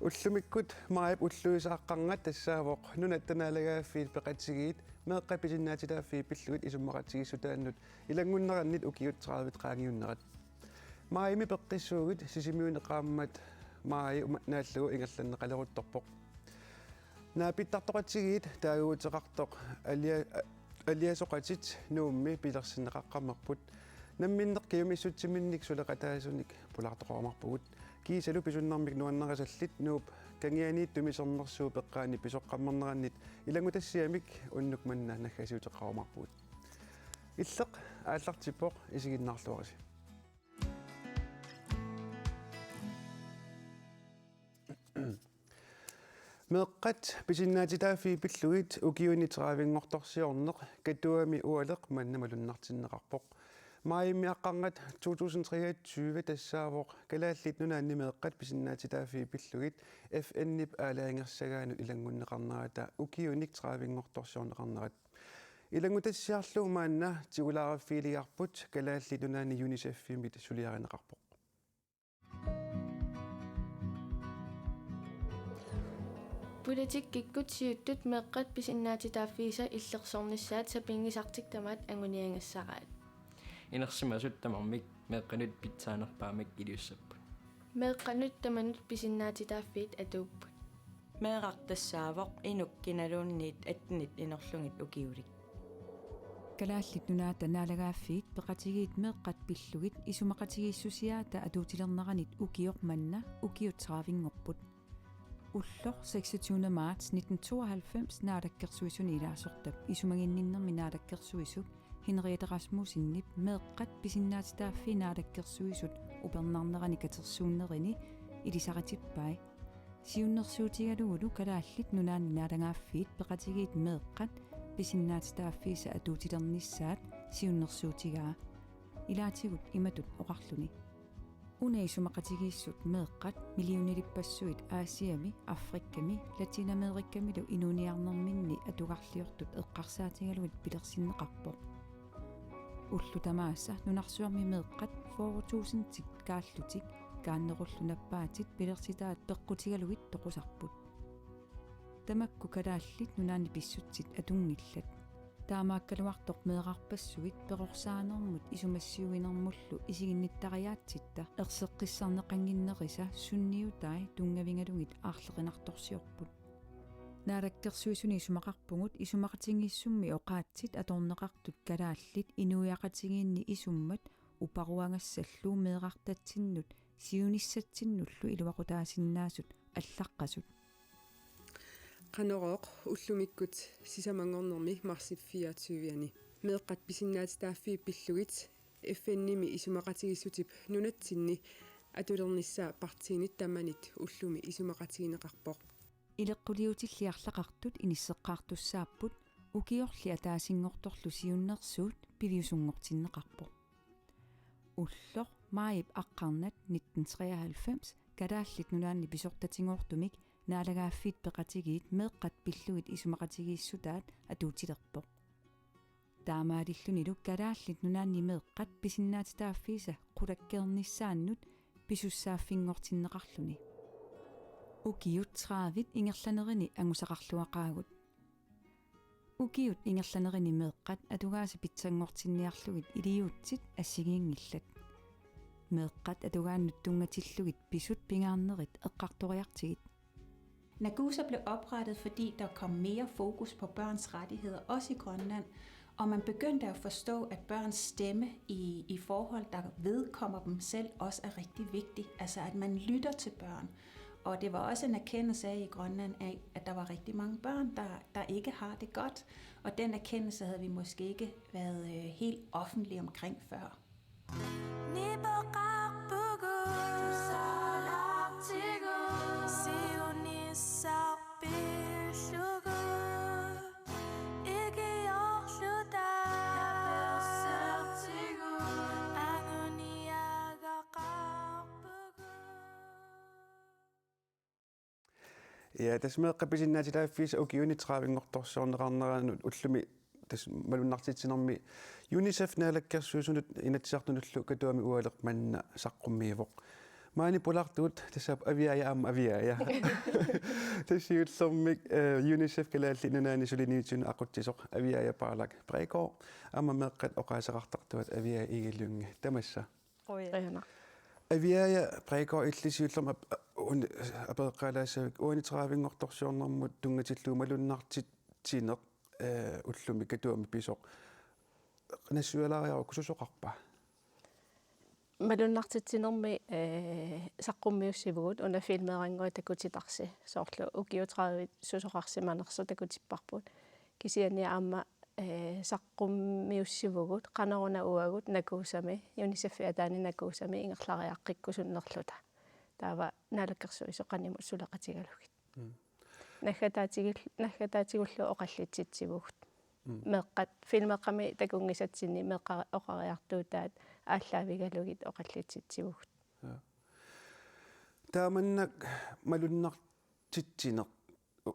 Ullumikut maip ulluisaaqqangat tassaavoq nunattanaalagaafiit peqatigiit meeqqapisinnaatilaaffi pilluit isummaqatigisutaannut ilangunnerannit ukiutteraavit qaangiunnerat maimi peqqissuugit sisimiuneqaammat maai naallugu ingerlanneqaleruttorpoq naapittartoqatigiit taaguuteqartoq aliasoqatit nuummi pilersinneqaqqammerput намминнеқкиуми иссутсиминник сулеқатаасуник пулаартоқормарпугут кисалу писуннармик нуаннерасаллит нууп кангианиит тумисернерсуу пеққаани писоққаммернераннит илангутассиамик уннук манна наггасиутеққаормарпугут иллеқ ааллартиппоқ исигиннаарлуараси меққат писиннаатитааффи пиллугит укиунитераавингорторсиорнеқ катуами уалеқ маннамалуннартиннеқарпоқ маими аққангат 2023 тассаавоқ калааллит нунаанни меэққат писиннаатитааффи пиллугит FN-нип аалаангерсагаану илангуннеқарнерата укиуник траавингорторсиорнеқарнерат илангутассиарлуу маанна тигулаараффиилиарпут калааллит нунаанни UNICEF-фимит сулиаринеқарпоқ Politik kikkutiuttut meeqqat pisinnaatitaafiisa illeqsornissaat sapingisartiktamaat anguniangassaraat inersimasuttamармик meeqqanut pitsaanerpaamik iliussapпут meeqqanut tamanut pisinnaatitaaffiit atuupput meeqartassaavoq inukkinalunniit atnit inerlungit ukiulik kalaallit nunaata naalagaaffiit peqatigiit meeqqat pillugit isumaqatigiissusiaata atuutilerneranit ukioq manna ukiutseraavinngorput ulloq 26. marts 1992 naadakkersuisuni ilaasortap isumanginninnermi naadakkersuisuk Henriette Rasmussinnip meeqqat pisinnaatitaaffi naadakkersuisut upernarnerani katersuunnerini ilisaqatippai siunnersuutigaluulu kalaallit nunaanni naalangaaffiit peqatigiit meeqqat pisinnaatitaaffiisa atuutilernissaat siunnersuutigaa ilaatigut imatut oqarluni una isumaqatigiissut meeqqat millionilipassuit aasiami afrikkami latinamerikamilu inuniarnerminni atugarliortut eqqarsaatigaluit pilersinneqarpoq уллутамаасса нунарсуарми меэққат 4000 кааллутик кааннеқуллунаппаатит пилерситаат пеққутигалугит тоқусарпут тамакку калааллит нунаани писсутсит атунгиллат таамааккалуартоқ меэқарпассугит пеқорсаанермут исумассиуинермуллу исигинниттариаатситта ерсеққиссарнеқангиннериса сунниутай тунгавингалугит аарлеқинарторсиорпут наалаккерсуисуни исумақарпугут исумақатингиссумми оқаатсит аторнеқартут калааллит инуиақатигиинни исуммат упаруангассаллуу меэқартатсиннут сиуниссатсиннуллу илуақутаасиннаасут аллаққасут qanoroq ullumikut sisamangornermi marsiffiatuviani meeqqat pisinnaatitaaffii pillugit FN-nimi isumaqatigissutip nunatsinni atulernissaa partiinit tamanit ullumi isumaqatigineqarpoq илеққулиутиллиарлақартут инissеққартуссааппут укиорли атаасингорторлу сиуннерсуут пивиусунгортиннеқарпоқ уллоқ маип аққарнат 1993 калааллит нунаанни писортатингуортумик наалагааффит пеқатигиит меэққат пиллугит исумақатигииссутаат атуутилерпоқ таамаалиллунилу калааллит нунаанни меэққат писиннаатитааффииса қулаккернissaannут писуссааффингортиннеқарлуни ukiut traavit ingerlanerini angusaqarluaqaagut ukiut ingerlanerini meeqqat atugaasa pitsangortinniarlugit iliutsit assigiingillat meeqqat atugaannut tungatillugit pisut pingaarnerit eqqartoriartigit Nagusa blev oprettet, fordi der kom mere fokus på børns rettigheder, også i Grønland, og man begyndte at forstå, at børns stemme i forhold, der vedkommer dem selv, også er rigtig vigtig. Altså, at man lytter til børn. Og det var også en erkendelse af i Grønland af, at der var rigtig mange børn, der ikke har det godt. Og den erkendelse havde vi måske ikke været helt offentlige omkring før. Ja, tässä meeqqapisinnaatitaaffis ukiuniteraavingortorsiorneqarneranut ullumi tas malunnartitsinermi UNICEF naalakkersuusunut inatsisartunullu katuami ualeq manna saqqummiivoq Maani pulartuut tassap aviaja aviaja. Tassiutsormik UNICEF kalaalli nunaani suliniitsun aquttisoq aviaja paalak preeko amma meqqat oqaasaqartartuat aviaja igillungi tamassa. Ajana. Aviaja preeko illisiullum apeqqalaasavik uanitraavingortorsiornermut tungatilluumalunnartit tineq ullumi katuami pisoq nassualaariaru kususoqarpa. Malunnartitsinermi saqqummiussivugut una filmeeranngui takutitarsi soorlu ukiutraavit susoqarsimanersu takutipparput kisiani aamma saqqummiussivugut qaneruna uagut nakuusami UNICEF ataani nakuusami ingerlariaqqikkusunnerluta taava naalakkersuiso qanimut suleqatigalugit naggataatigullu oqallitsitsivut meqqat filmeeqami takungisatsinni meqqa oqariartuutaat ааллаавигалугит оқаллитситсивугут тааманнак малуннартитсинеқ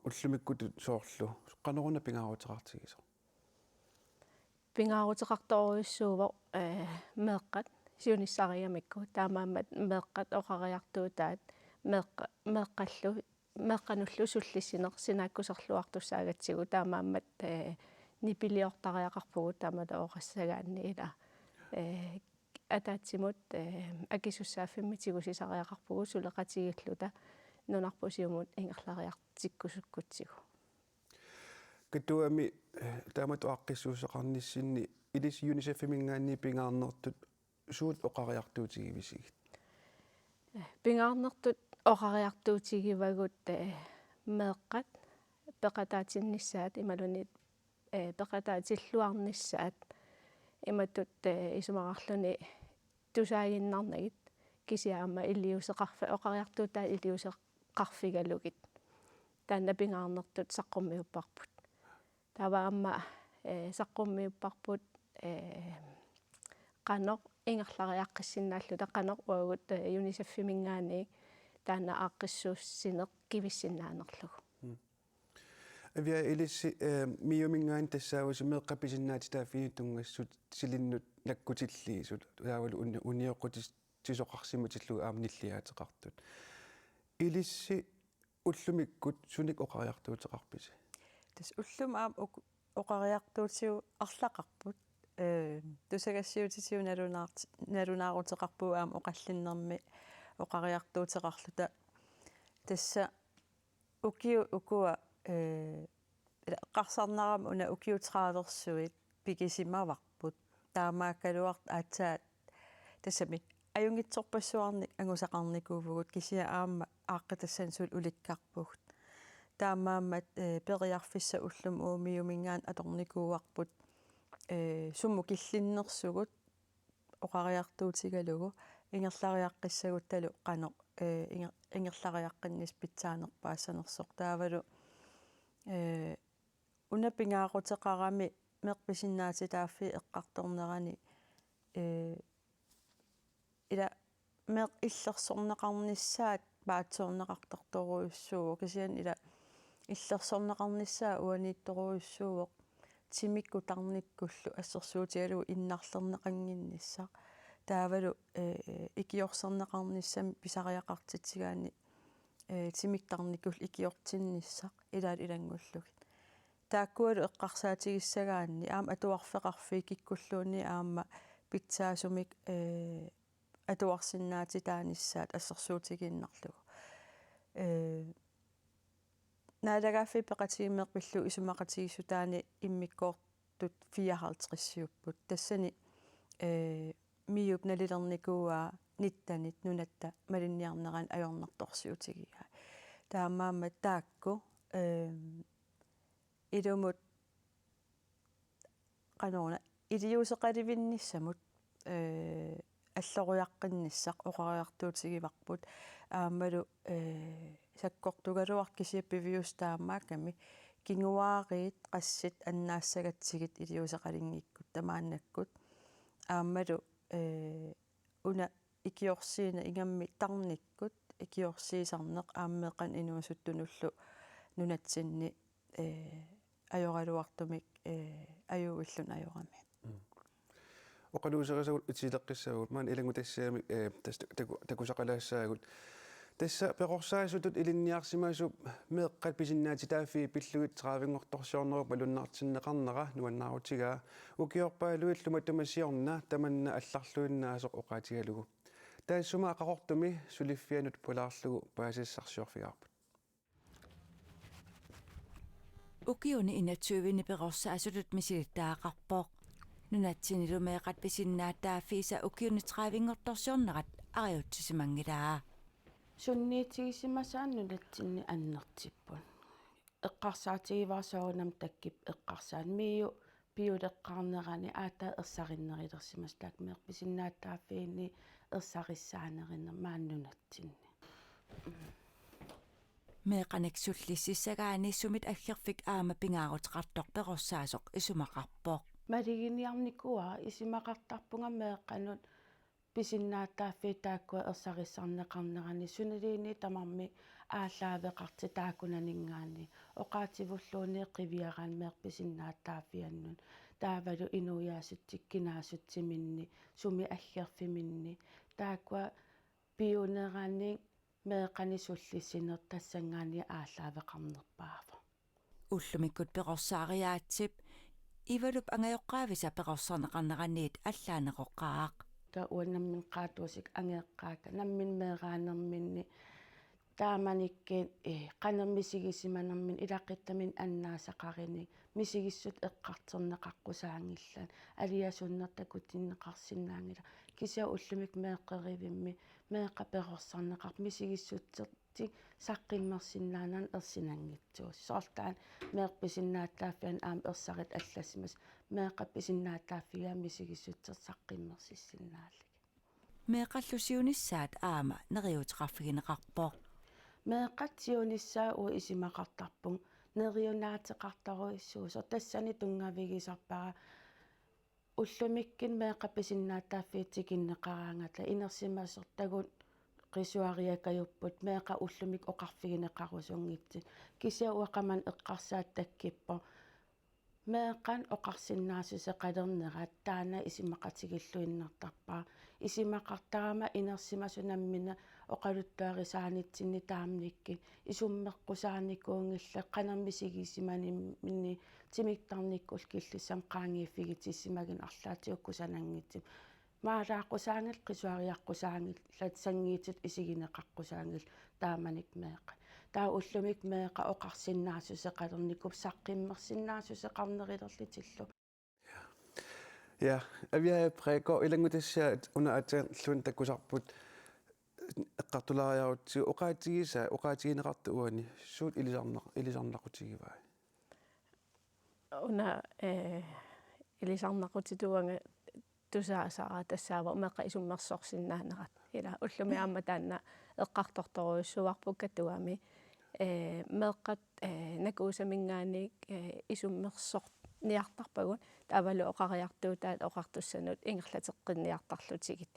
уллумиккуту соорлу қанеруна пингаарутеқартигисо пингаарутеқарторуйуссуувоқ меэққат сиуниссариамикку таамаамат меэққат оқариартуутаат меэққаллу меэққануллу суллиссинеқ синааккусерлуартуссаагатсигу таамаамат нипилиортариақарпугу таамата оқассагаанни ила атаатсимут акисуссааффиммитигусисариақарпугу сулеқатигиллута нунарпусиумут ингерлариартиккусуккутсигу катуами таамату аққиссуусеқарниссинни илис юнисеффимингаанни пингаарнертут суут оқариартуутигивисигит пингаарнертут оқариартуутигивагут меэққат пеқатаатинниссаат ималунит пеқатаатиллуарниссаат иматут исумарарлуни тусаагиннарнагит кисиаама илиусеқарфа оқариартуутаа илиусеқарфигалугит таанна пингаарнертут саққуммиуппарпут таваама саққуммиуппарпут қанеқ ингерлариаққиссиннааллута қанеқ уагут юнисеффимингаани таанна ааққиссууссинеқ кивиссиннаанерлугу авиа илисси миумингаан тассаавус меэққаписиннаати тааффини тунгассут силиннут наккутиллиисут таавалу униоқутис тисоқарсимутиллуг аамниллиаатеқартут илисси уллумиккут суник оқариартуутеқарписи тас уллум аам оқариартуутсиу арлақарпут тусагассиутисиу налунаарутеқарпуу аам оқаллиннэрми оқариартуутеқарлута тасса укиу укуа qarсарнарам уна укиутраалерсуит пикисимаварпут таамааккалуарт аатсаат тассами аюнгитсорпассуарни ангусақарникуувгут кисиа аама ааққитассан сул уликкарпугут таамаамат периарфисса уллум уумиумингаан аторникууарпут сумму киллиннерсугут оқариартуутигалугу ингерлариаққиссагут талу қано ингерлариаққиннис питсаанерпаассанерсоқ таавалу унапингаарутеқарами мерписиннаати тааффи эққарторнерани ила мер иллерсорнеқарниссаат баатсоорнеқарторторуйуссуу кисиан ила иллерсорнеқарниссаа уаниитторуйуссууоқ тимикку тарниккуллу ассерсуутигалу иннарлернеқангинниссаа таавалу икиорсернеқарниссами писариақартитсигаани тимиктарниккул икиортинниссақ илаал илангуллугит тааккуалу эққарсаатигиссагаанни аама атуарфеқарфи киккуллууни аама питсаасумик атуарсиннаати тааниссаат ассерсуутигиннарлугу наалагааффи пеқатигиммерпиллу исумақатигиссутаани иммиккоортут 54-сиуппут тассани миуп налилерникууаа ниттанит нунатта малинниарнеран ajornartorsiutigigaa таамаама таакку илумут канаона илиусеқаливинниссамут аллоруяққинниссақ оқариартуутигиварпут аамалу саккортугалуарт кисиаппивиус таамааками кингуаариит qassит аннаассагатсигит илиусеқалингиккут тамааннаккут аамалу уна икиорсиина ингамми тарниккут икиорсиисарнеқ ааммеқан инуасуттунуллу нунатсинни ajoralуартумик аюуиллун ajorami oqaluuserisagut utileqqissaagut maan ilangu tassiami takusaqalaassaagut tassa peqorsaasutut ilinniarsimasu meeqqat pisinnaati taaffi pillugit traavingortorsiornerup alunnaartinneqarnera nuannaaruutigaa ukiorpaaluilluma tamasiorna tamanna allarluinnaasoq oqaatigalugu taassuma aqaqortumi suliffianut pulaarlugu paasissarsiorfigaarput ukiuni inatsuvini peqorsaasutut misilittaaqarpoq nunatsinilumeeqat pisinnaataafiisa ukiuni traavingortorsiornerat ariutsisimangilaa sunniitigissimasaan nunatsinni annertippun eqqarsaatigivaarsoorunam takkip eqqarsaan miiu piuleqqarnerani aata ersarinnerilersimas taak meerpisinnaataafiini ersarissaanerina maannunatsinni meeqaniksullississagaani sumit aggerfik aama pingaaruteqartoq peqorsaasoq isumaqarpoq maliginiarnikua isimaqartarpunga meeqqanut pisinnaataafi taakkua ersarissarneqarnerani suniliini tamarmi ааллаавеқарти таакунанингаани оқаативуллууни қивиарaan меерписиннааттаафианнун таавалу инуяасутсиккинаасутсиминни суми аллерфиминни тааква пиунерани меэқанисуллиссинер тассангаани ааллаавеқарнерпаава уллумиккут пеқорсаариаатсип ивалуп ангайоққаависа пеқорсарнеқарнераниит аллаанеқоққаақ та уаннаммин qaatuusik ангеққаака наммин меераанерминни тааманиккин канермисигисиманермин илаққиттамин аннаасақарини мисигиссут эққартернеқаққусаангиллан алиасуннертакутиннеқарсинаангила кися уллумик меэққеривимми меэққаперорсарнеқар мисигиссутсерти саққиммерсинаанан ерсинангитсуус соортаан меэрписиннааттааффиан аам ерсарит аллассимас меэққапписиннааттааффига мисигиссутсер саққиммерсиссиннааллик меэқаллусиунissaат аама нериутеқарфигинеқарпоо меэқатсиунissaa уу исимақартарпун нериунаатеқартаруиссуусо тассани тунгавигисарпара уллумиккин меэқапписиннааттааффиитсикиннеқараангатла инерсимасертагут qisuariakajupпут меэқа уллумик оқарфигинеқарусунгитсит кися уақаман эққарсаат таккиппо меэқан оқарсиннаасусеқалернерат таана исимақатигиллуиннартарпаа исимақартарама инерсимасунаммина оқалуттуарисаанитсинни таамникки исуммеққусааникуунгилла қанермисигисиманимминни тимиктарниккул киллиссам qaangiiffigitissimakin арлаатиуккусанангитсим маалааққусаангил qisuariаққусаангил латсангиитит исигинеқаққусаангил тааманик меэқа таа уллумик меэқа оқарсиннаасусеқалерникуп саққиммерсиннаасусеқарнерилерлитиллу ja avia preko ilangutassiat una atallun takkusarput eqqartulariarutsi oqaatigisa oqaatigineqartu uani suut ilisarnaqutigiva una ilisarnaqutituanga тусаасара тассаава умеққа исуммерсорсиннааnerat ила уллуми аама таанна эққарторторуйуссуарпук катуами меққат накуусамингааник исуммерсор ниартарпагун таавалу оқариартуутаат оқартуссанут ингерлатеққинниартарлутигит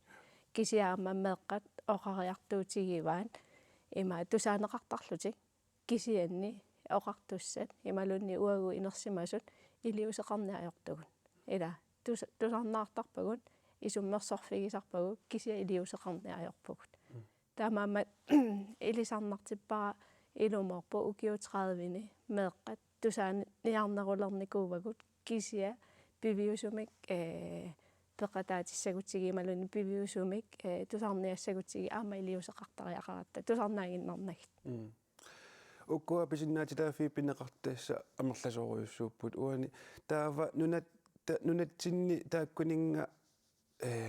кисиаама меққат оқариартуутигиваан има тусаанеқартарлутик кисианни оқартуссат ималунни уагу инерсимасут илиусеқарниаёртугун ила тусарнаартарпагут исуммерсорфигисарпагу кися илиусеқарниаёрпугут таамаамат илисарнартиппара илуморпу укиутраавини меққат тусааниарнерулерникуувагут кисия пивиусумик пеқатаатиссагутсигималуни пивиусумик тусарниассагутсиги аама илиусеқартариақаратта тусарнаагиннарнагит уккуа писиннаатитаафи пинеқартаасса амерласоруйуссууппут уани таава нунатсинни тааккунинга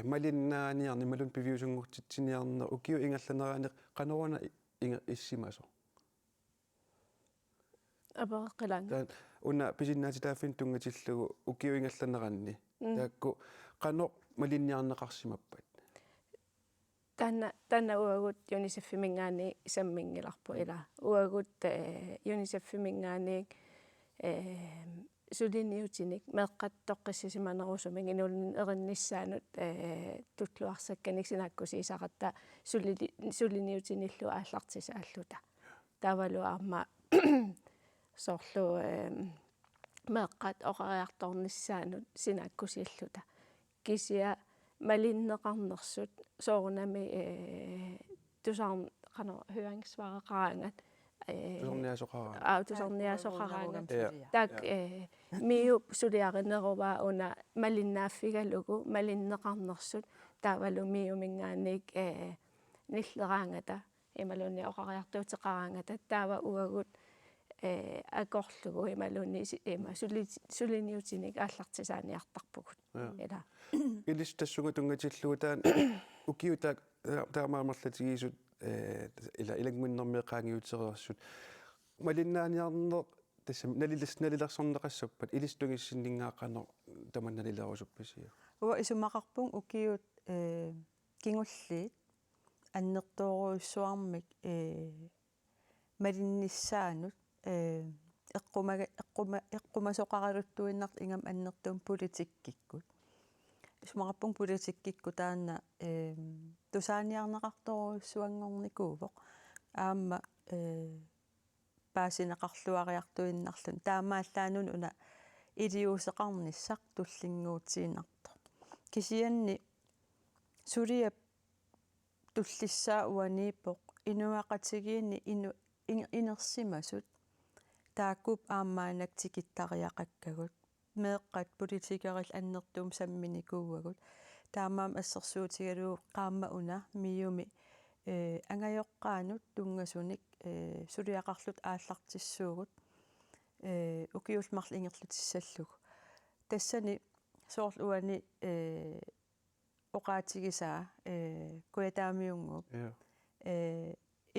малиннааниарни малун пивиусунгуртитсиниарнер укиу ингалланераанеқ канаруана инга иссимасо абаққилан уна писиннаатитааффин тунгатиллугу укиу ингалланеранни таакку қано малинниарнеқарсимаппат танна уагут юнисеффимингаани саммингиларпу ила уагут юнисеффимингаани сулиниутиник меққат тоққиссисиманерусумин инулин ериннissaanут тутлуарсакканик синаккусисақатта сулиниутиниллу ааллартисааллута тавалу аама соорлу меққат оқариарторнissaanут синаккусииллута kisia malinneqarnersut soornami tusarn høringsvaraqarangat tusarniasoqarangat tak miu suliarineruvaa una malinnaaffigalugu malinneqarnersut taavalu miumingaanik nilleraangata imalunni oqariartuutiqaraangata taava uagut akorlugu imalunni ima suliniutinik aallartisaaniartarpugut ila Ilistassugu tungatillugu taan ukiuta taamaamarlatigiisut ila ilangmunnermeeqaangiutereersut malinnaaniarner tassam nalilersorneqassappat ilistungissinningaaqano tamannalilerusuppasia uwa isumaqarpung ukiut kingulliit аннертооруйссуармик малиннissaanut эққумасоқаралуттуиннарт ингам аннертуум политиккиккут исмақарпун политиккикку таана тусааниарнеқарторуйссуангорникуувоқ аама паасинеқарлуариартуиннарлун таамааллаанун уна илиусеқарниссақ туллингуутиинарто кисианни сулиап туллиссаа уанииппоқ инуақатигиинни инерсимасут тааккуп аамаанактикиттариақаккагут меэққат политикерил аннертуум самминикууагут таамаам ассерсуутигалуу qaamma una миуми ангайоққаанут тунгасуник сулиақарлут ааллартиссуугут укиулмарл ингерлутиссаллугу тассани соорл уани оqaатигисаа куятаамиунгуп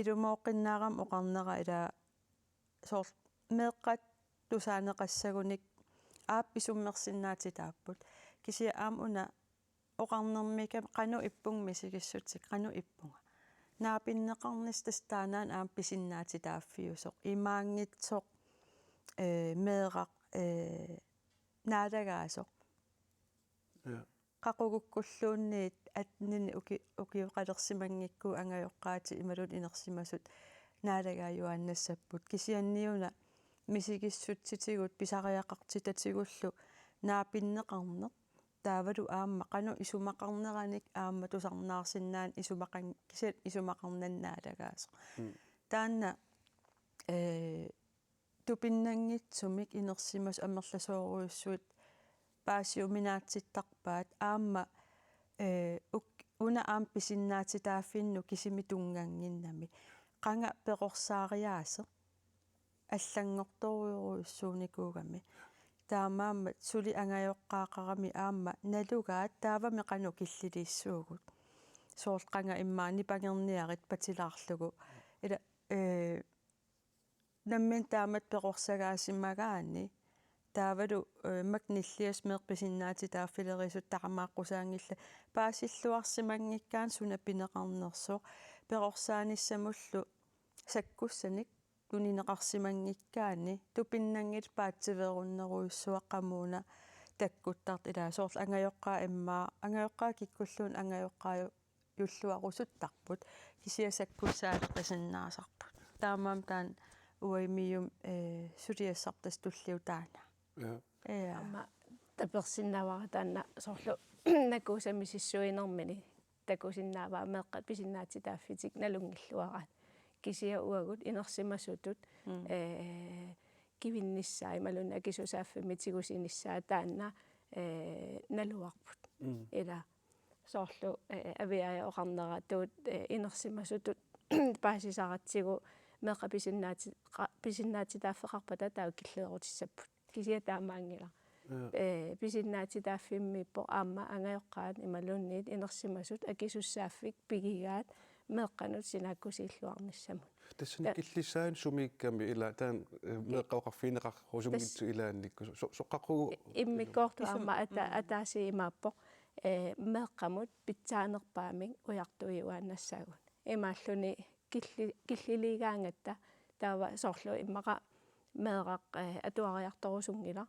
илумооққиннаарам оqarnera ила соорл меэққат тусаанеқассагуник аапписуммерсиннаати тааппут кисия аам уна оqarnermika qanu ipпунгми сигиссутик qanu ipпунга наапиннеқарнис тастаанаан аам писиннаати тааффиусоқ имаангитсоқ меэрақ наалагаасоқ qaqugukkulluunniit atnini ukiuqalersimangikku angajоққаати ималун инерсимасут наалагааюааннассаппут кисианниуна мисигиссутситигут писариақартитатигуллу наапиннеқарнеқ таавалу аама qanu исумақарнераник аама тусарнаарсиннаан исумақан кисат исумақарнаннаалагаасо таанна тупиннангитсумик инерсимас амерласооруйуссуит паасиуминаатситтарпаат аама уна аам писиннаатитааффинну кисими тунгангиннами qanga peqorsaaриаасе аллангорторуйуруйуссууникуугами таамаамма сули ангайоққаақарами аама налугаат таавами qanu киллилииссуугут соорл qanga иммаани пангерниарит патилаарлугу ила наммен таамат пеқорсагаасимагаани таавалу макниллиас меэрписиннаати тааффилерисут тақамааққусаангилла паасиллуарсимангиккаан сунапинеқарнерсоо пеқорсааниссамуллу саккуссаник тунинеқарсимангиккаани тупиннангит паатсиверуннеруйуссуаққамууна таккуттарт илаа соорл ангайоққаа иммаа ангайоққаа киккуллуун ангайоққаа юллуарусуттарпут кисиасаккуссаалеқисиннаасарпут таамаам таан уаймиум сулиассартас туллиутаана amma tapersinnaavara taanna sorlu nakuusamississuinermini takusinnaavaa meeqqat pisinnaati taaffitik nalungilluaraat kisia uagut inersimasutut kivinnissaa imalun akisusaaffimmit sigusinissaa taanna naluarput ila sorlu aviaja oqarnera tuut inersimasutut paasisaratsigu meeqa pisinnaati taaffeqarpata taukilleerutissaput kisia taamaangila pisinnaati taaffimmiippo aamma angajoqqaat imalunniit inersimasut akisussaaffik pigigaat meeqqanut sinaakkusiilluarnissamut тассани киллисаан сумиикками ила таан меэққаоқарфинеқаррусунгитсу илаанникку соққақугу иммиккоорту аама атааси имааппо meeqqamut pitsaanерpaaming ujartuiuaannassaagun имааллуни киллилигаангаtta таава соорлу иммаqa meeraq atuariartorusungila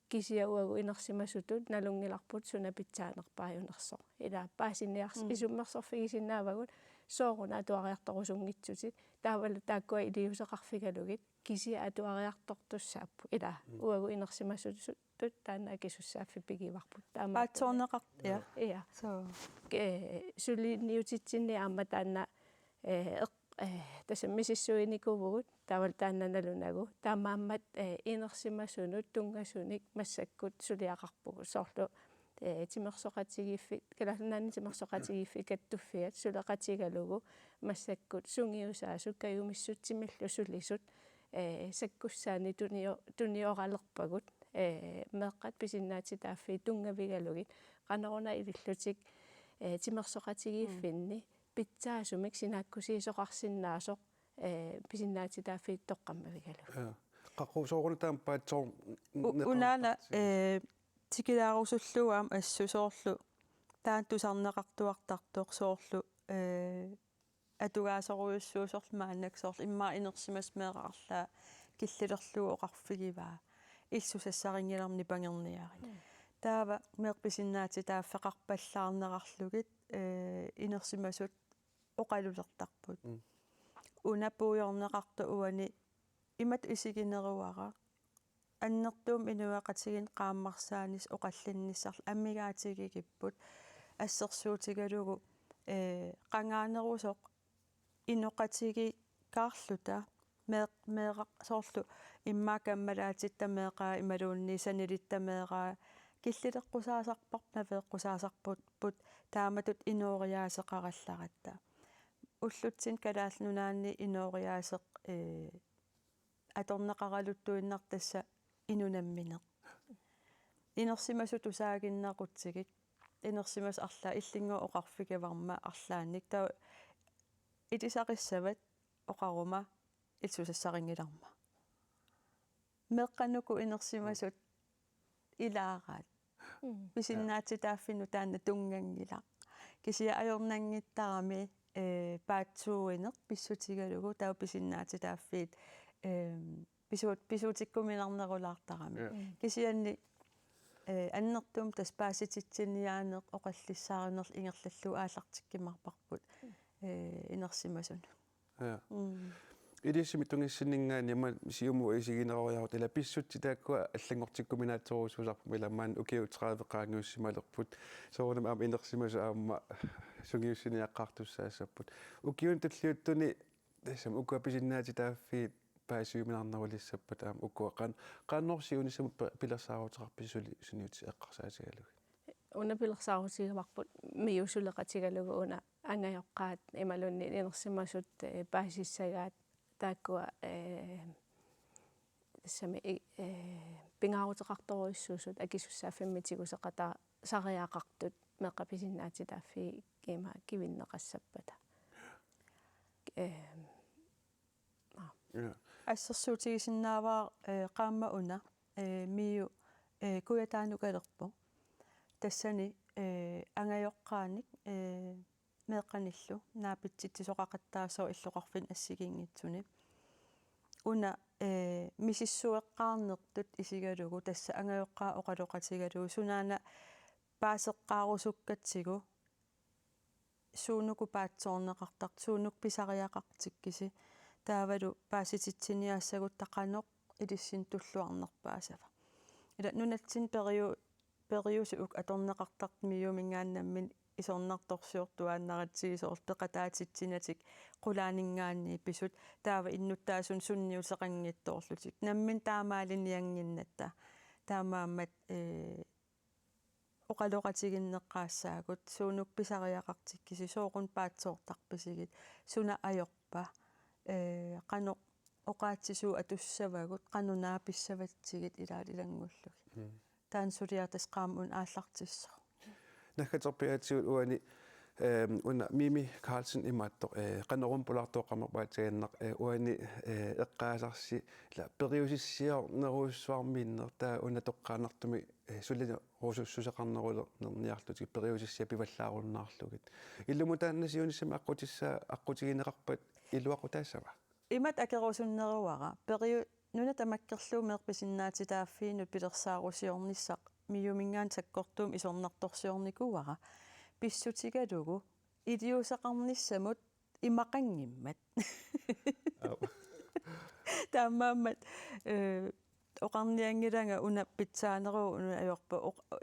kisiauagu inersimasutut nalungilarput suna pitsaanerpaajunерсо ила паасинниарс исуммерсорфигисиннаавагут соорuna atuariartorusungitsutit таавалу тааккуа илиусеқарфигалугит кisia atuariartortussaappu ила уагу inersimasutut паатсорнеқартут таана акисуссааффи пигиварпут таама паатсорнеқарт я иа so сулиниутитсинни аама таана тассаммисиссуиникувгут тавал тааннаналунагу таамааммат инерсимасунут тунгасуник массаккут сулиақарпугу соорлу тимерсоқатигиффит каланаани тимерсоқатигиффи каттуффиат сулеқатигалугу массаккут сунгиусаасут каюмиссутсимиллу сулисут саккуссаани туниоралерпагут меэққат писиннаатитааффи тунгавигалугит qanaruna ilillutik тимерсоқатигиффинни питсаасумик синааккусиисоқарсиннаасоқ писиннаатитааффи тоққаммавигалу qaqquusooruna taam paatsoor унаана тикилаарусуллуаам ассусоорлу таан тусарнеқартуартартоқ соорлу атугаасоруйуссуусорлмааннак соорл иммаа инерсимас меэқарлаа киллилерлугу оқарфигиваа иллусассарингиларни пангерниарит таава меэқписиннаати тааффеқарпаллаарнеқарлугит инерсимасут оқалулертарпут унапуйорнеқарту уани имат исигинеруара аннертуум инуақатигин qaammarsaanис оқаллинниссарл аммигаатигигиппут ассерсуутигалугу qangaanерусоқ иноқатиги kaarluta meeqa sooрлу иммаакаммалаатиттамеэқаа ималууннисанилиттамеэқаа киллилеққусаасарпарп навеэққусаасарпут пут тааматут иноориаасеқаралларатта уллутсин калаалнунаанни иноориаасеқ аторнеқаралуттуиннартасса инунамминеқ инерсимасут усаагиннеқутсигит инерсимас арлаа иллингоо оқарфигаварма арлаанник таа итисақиссават оқарума итсусассарингиларма меққануку инерсимасут илаараат писиннаатитааффину таанна тунгангила кисиа ajornangittарами паатсууинеқ писсутигалугу таа писиннаатитааффиит писуутиккуминарнерулаартарами кисианни аннертум тас паасититсинниаанеқ оқаллиссааринерл ингерллу ааллартиккимарпарпут инерсимасун идисими тунгиссиннингаани има сиуму исигинеруяарут ила писсутти тааккуа аллангортиккуминаатсорусусарпу иламаан укиу 30 qaangiussimалерпут соорнам аама инерсимасу аама сунгиуссиниаққартуссаассаппут укиун таллиуттуни тассам укуа писиннаати тааффиит паасиуминарнерулиссаппут аама укуа qaanнорсиунissамут пилерсаарутеқарписули суниути эққарсаатигалуг унапилерсаарутигаварпут миусулеқатигалугу уна ангайоққаат ималунни инерсимасут паасиссагаат тааккуа сами пингаарутеқарторуиссуусут акисуссааффиммитигусеқата сариаақартут меққаписиннаатитааффи кима кивиннеқассаппата ассерсуутигисиннааваа qaamma una миу куятаанукалерпо тассани ангайоққааник меэққаниллу наапитситсисоқақаттаассоо иллоқарфин ассигингитсуни уна мисиссуэққаарнертут исигалугу тасса ангайоққаа оқалоқатигалугу сунаана паасеққаарусуккатсигу суунуку паатсоорнеқартарт суунук писариақартиккиси таавалу паасититсиниаассагут тақаноқ илиссин туллуарнерпаасава ила нунатсин периусук аторнеқартарт миумингааннаммин исорнарторсиортуааннаратсигисоор пеқатаатитсинатик qulaanингаанни писут таава иннуттаасун сунниусеқангиттоорлутик наммин таамаалиниангиннатта таамааммат оқалоқатигиннеққаассаагут суунук писариақартиккиси соорун паатсоортарписигит суна аёрпа qanoq oqaatsisuu atussavagут qanunaa pissavatsигит илаалилангуллуги таан сулиартас qaammun ааллартиссо наккатерпиатсуут уани уна мими Карлсен имаатто qanорум пулартоққамерпаатиганнақ уани эққаасарси ла периусиссиор неруссуармииннер таа уна тоққаанартуми сулина русуссусеқарнерулер нерниарлутик периусиссиа пиваллаарулнаарлугит иллуму тааннасиунissama аққутигинеқарпат илуақутаассава имат акерусуннеруара периу нуна тамаккерлуу меэрписиннаатитааффиинут пилерсаарусиорниссақ миумингаан саккортуум исорнарторсиорникуара писсутигалугу илиусеқарниссамут имақангиммат таамааммат oqarniangilanga una pitsaaneru una ajorpa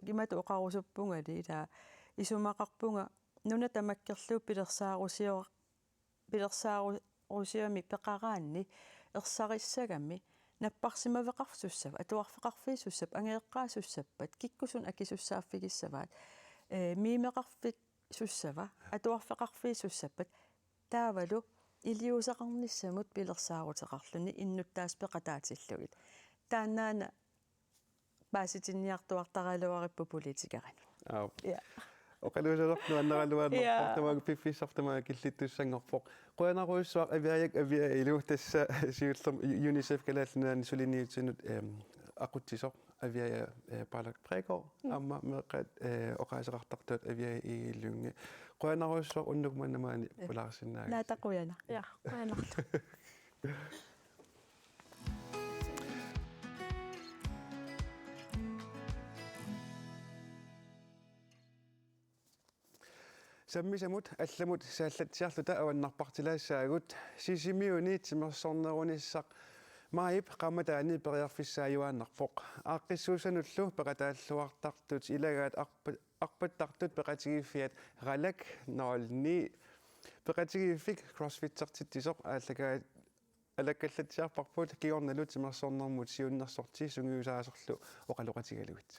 kimatu oqarusuppunga liila isumaqarpunga nuna tamakkerlu pilersaarusiami peqaraanni ersarissagami наппарсимавеқарсуссава атуарфеқарфиисуссап ангеэққаасуссаппат киккусун акисуссааффигиссаваат миимеқарфик суссава атуарфеқарфиисуссаппат таавалу илиусақарниссамут пилерсаарутеқарлуни иннуттаас пеқатаатиллугит таанаана пааситинниартуартаралуариппу политикарани я оқалуусалерну аннералуааннэрпортамааг пиффиссартамаа киллиттуссангорпоқ қуянаруйссуақ авиа илу тасса сиуллерм юнисеф калааллунаани сулиниутсинут ақутсисоқ авиа палак прего амма меқат оқаасеқартартуут авиа ииллунги қуянаруйссуақ уннукманнамаани пулаарсиннаага наатақуяна я қуянарлу саммисамут алламут сааллатсиарлута аваннарпартилаассаагут сисимиуни тимерсорнеруниссақ маип qamataani periarfissaayuaannarpoq aaqqissuusaнуллу peqataаллуартартут илагаат арпаттартут peqatigiffiat ralak noolni peqatigifik crossfit-sertittisoq aalлагаат алаккаллатсиарпарпут киорналу тимерсорнэрмут сиуннэрсорти сунгиусаасорлу оқалоқатигалугит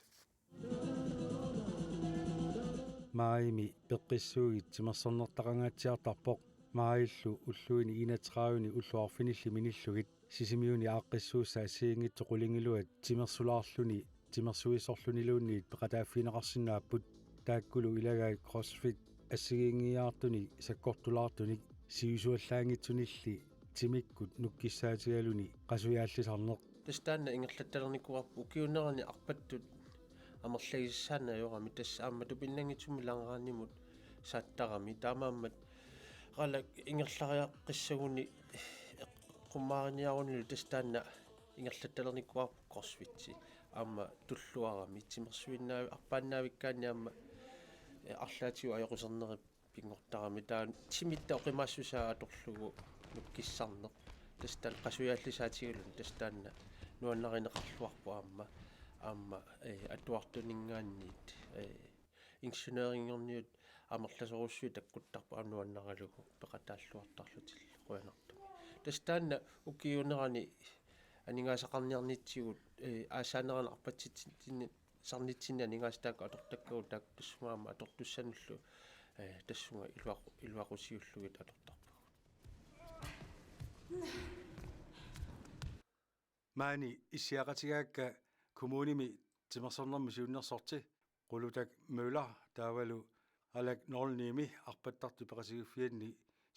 маими пеққиссуугит тимерсорнертақангаатсиартарпоқ маиллу уллуини инатеқаауни уллуарфинилли миниллугит сисимиуни ааққиссууссаа сиингитсо қулингилуат тимерсулаарлуни тимерсуисорлунилуунниит пеқатааффинеқарсинааппут тааккулу илагаи кроссфит ассигингиаартуни саккортулаартуни сиусуаллаангитсунилли тимиккут нуккиссаатигалуни қасуяаллисарнеқ тастаанна ингерлатталерникуарпу укиунерани арпаттут амерлagissana юрами тассаама тупиннангитсуми лангаанимут сааттарами таамааммат qalak ингерлариаққиссагуни qummaariniarunulu tastaanna ingerlattalernikkuarpu korsvitsi aamma tulluarami timersuinnaavi arpaannaavikkaanni aamma арлаатиу аёқусернерip пингортарами таан тимитта оқимаассусаа аторлугу нуккиссарнеқ тастан қасуяаллисаатигалун тастаанна нуаннаринеқарлуарпу аамма атуартунингаанниит инженерингерниут амерласоруссуи таккуттарпу ануаннаралугу пеқатааллуартарлутилла қуянарту тастаанна укиунерани анингаасақарниарнитсигут аасаанерана арпатситсинни сарнитсинни анингаастаакку атортаккагу таак туссумаама атортуссануллу тассунга илуақусиуллугит атортарпу маани иссиақатигаакка коммуними тимерсорнэрми сиуннерсорти qulutак мøller таавалу алак норними арпаттарту пеқасигуффианни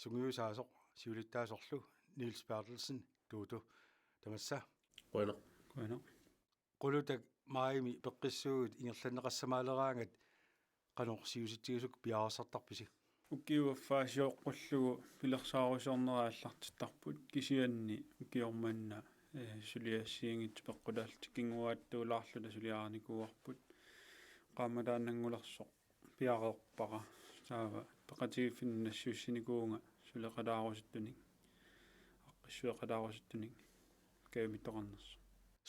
сунгиусаасоқ сиулиттаасорлу Niels Bertelsen тууту тамасса қуана qulutак маими пеққиссуугут ингерланнеқассамаалераангат qanoq siusitsigusuk piaarasartarpisi уккиуаффаасиоққуллугу пилерсаарусорнерааллартиттарпут кисианни укиормаанна сулиассиингит пеққулаалти кингуааттуулаарлута сулиаарникууарпут qaamataannangulерсоқ пиареерпара саава пеқатигиффиннассуссиникуунга сулеқалаарусуттуник аққиссуеқалаарусуттуник каамиттоқарнерс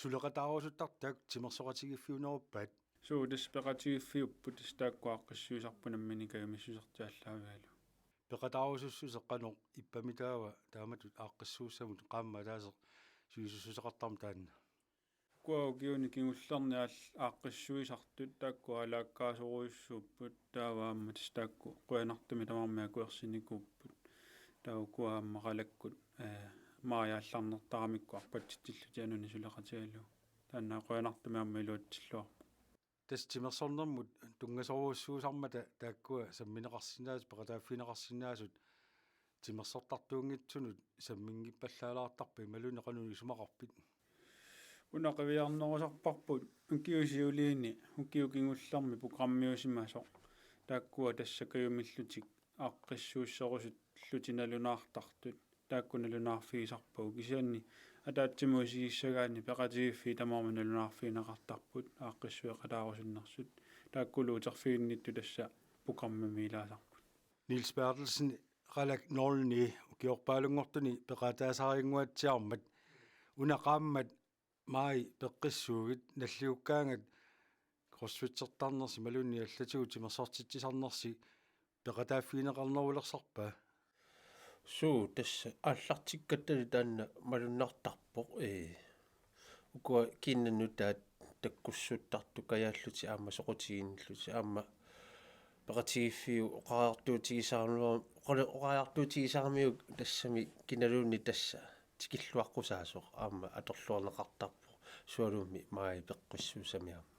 сулеқатаарусуттартак тимерсоқатигиффиунеруппаат суудас пеқатигиффиуппут стааккуаққиссуисарпунаммини каамиссусартиаллааваалу пеқатаарусуссусеққанеқ иппамитаава тааматут ааққиссууссамут qaamma таасеқ сюисусусеқартарм таанна куаукиуни кингуллерни ааққиссуисартут тааккуа алааккаасоруйуссууппут таавааммат стаакку қуянартуми тамармиа куерсиникууппут таукуаамма қалаккут мааяалларнертарамикку арпатситиллутиануни сулеқатигалу тааннаа қуянартуми амма илуатсиллуар тас тимерсорнэрмут тунгасоруussуусармата тааккуа самминеқарсинаас пеқатааффинеқарсинаасут тимерсортартуунгитсунут саммингиппаллаалаартарпи малунеқануни сумақарпит унақивиарнерусарпарпут укиусиулиини укиукингуллерми программиусимасоқ тааккуа тассакаюмиллутик ааққиссууссерусут лутиналунаартартут тааккуналунаарфигисарпагу кисианни атаатсимуусигиссагаани пеқатигиффи тамарманалунаарфинеқартарпут ааққиссуеқалаарусуннэрсут тааккулуутерфигиннитту тасса программамилаасарпут Niels Bertelsen qalak norlni ukiorpaalunngortuni peqataasariinguatsiarmat unaqaammat маи пеққиссуугит наллиуккаангат кроссфитсертарнерси малунни аллатигу тимерсортитсисарнерси пеқатааффинеқарнерулерсарпаа суу тасса аллартиккаттали таанна малуннартарпоқ укуа киннанну таат таккуссуттарту каяаллути аама соқутигиннлути аама пеқатигиффиу оқаартуутигисаармиук тассами киналуунни тасса тикиллуаққусаасоқ аама аторлуарнеқартарпо суалуумми маи пеққиссуусамиарма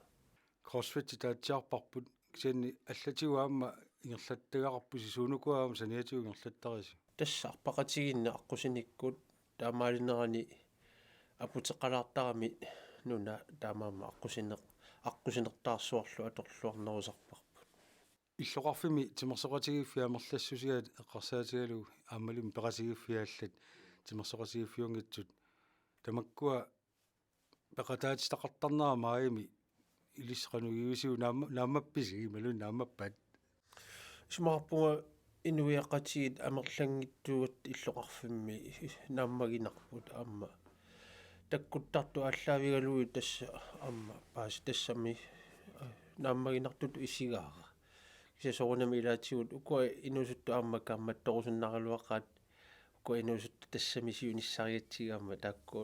кроссфит таатсиарпарпут сианни аллатигу аама ингерлаттагарпуси суунукуаама саниатигу ингерлаттариси тасса арпақатигинна аққусиниккут таамаалинерани апутеқалаартарами нуна таамаама аққусинертаарсуарлу аторлуарнерусарпарпут иллоқарфими тимерсоқатигиффиамерлассусигаат эққарсаатигалу аамалум пеқатигиффиааллат тимерсоқатигиффиунгитсут тамаккуа пеқатаатистақартарнера маими илисқанугивисиу нааммапписи малун нааммаппат исмаарпуга инуиақатигит амерлангиттугат иллоқарфимми нааммагинарпут аама таккуттарту аллаавигалуи тасса аама пааси тассами нааммагинартут исигаара кисасорунами илаатигут укуа инусутту аама камматторусуннаралуаққаат укуа инусутту тассами сиуниссариатсигаама таакку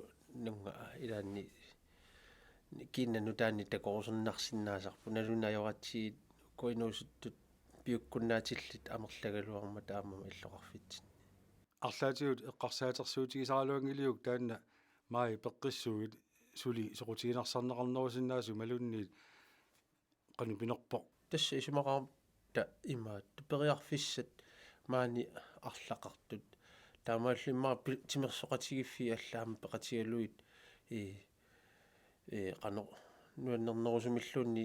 нунга илаанни киннанну таанни такорусернарсиннаасарпу налунайоратсигит укуа инусуттут пиуккуннаатиллит амерлагалуарма таамама иллоқарфитсин арлаатигут эққарсаатерсуутигисаалуангилиук таанна маи пеққиссугит сули соқутигинарсарнеқарнерусиннаасу малунниит қану пинерпо тасса исумақарам та имаат периарфиссат маани арлақартут таамааллиммаа тимерсоқатигиффи аллаама пеқатигалуит қано нуаннернерусумиллуунни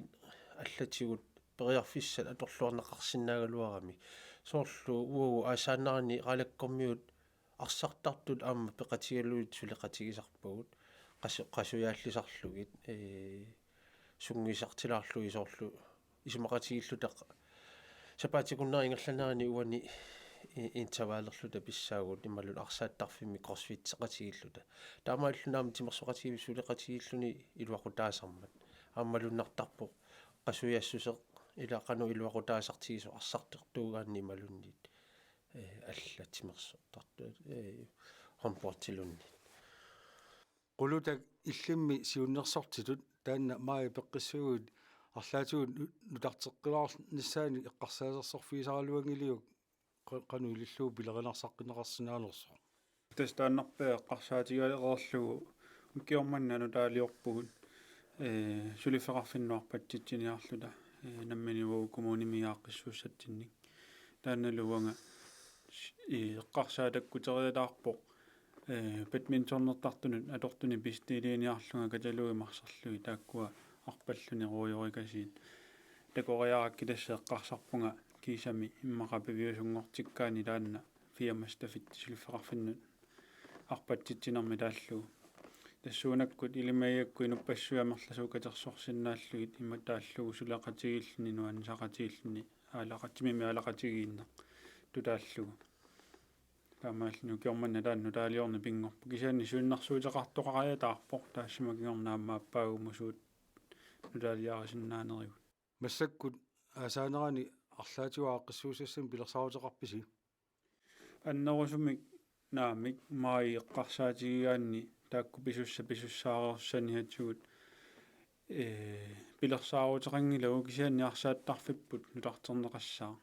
аллатигут периарфиссат аторлуарнеқарсинаагалуарами соорлу уу аасааннарани қалаккормиут арсартартут аама пеқатигалуит сулеқатигисарпагут қасуяаллисарлугит сунгисартилаарлуги соорлу исумақатигиллутақ сапаатикуннери ингерланерани уани интаваалерлута писсаагут ималун арсааттарфимми кроссфит сеқатигиллута таамааллунаама тимерсоқатиги сулеқатигиллуни илуақутаасармат аамалуннартарпо қасуяссусеқ илақану илуақутаасартигисо арсартертуугаанни малуннит алла тимерсортарту хомпортилунни qulutag illimmi siunnersartitut taanna maai peqqissugut арлаатигут нутартеққилаарнissaани эққарсаасерсорфиисаралуангилиук qanu ililluu pilerinarsaqqinaqarsinaalerso тастаннарпаа эққарсаатигалеқарлугу укиорманнану таалиорпугут сулифеқарфиннуарпат титсиниарлута намминивуу коммунимиааққиссууссатсинник тааналуанга эққарсаатаккутериалаарпоқ бадминтоннертартунут атортуни пистилиниарлунга каталуимарсарлуги тааккуа арпаллуни руйорикасиит такориаракки тасса эққарсарпунга кисами иммақапивиусунгортиккаани таанна фиамастафит сулифеқарфиннут арпаттитсинерми тааллугу тассуунаккут илимаиакку инуппассуамерласуу катерсорсиннааллугит имма тааллугу сулеқатигиллни нуансақатигиллни аалақатимими аалақатигиинне тутааллугу таамааллну киорманна таанну таалиорни пингорпу кисаанни суиннарсуутеқартоқариатаарпоқ таассимакиорнааммааппаагумусуут нутаалиарисиннаанериу массаккут аасаанерани арлаатигуааққиссуусассам пилерсаутеқарписи аннерусумик наамик маи эққарсаатигигаанни таакку писуссаарерсаниатсугут пилерсааруутеқангилагу кисаанни арсааттарфиппут нутартернеқассаа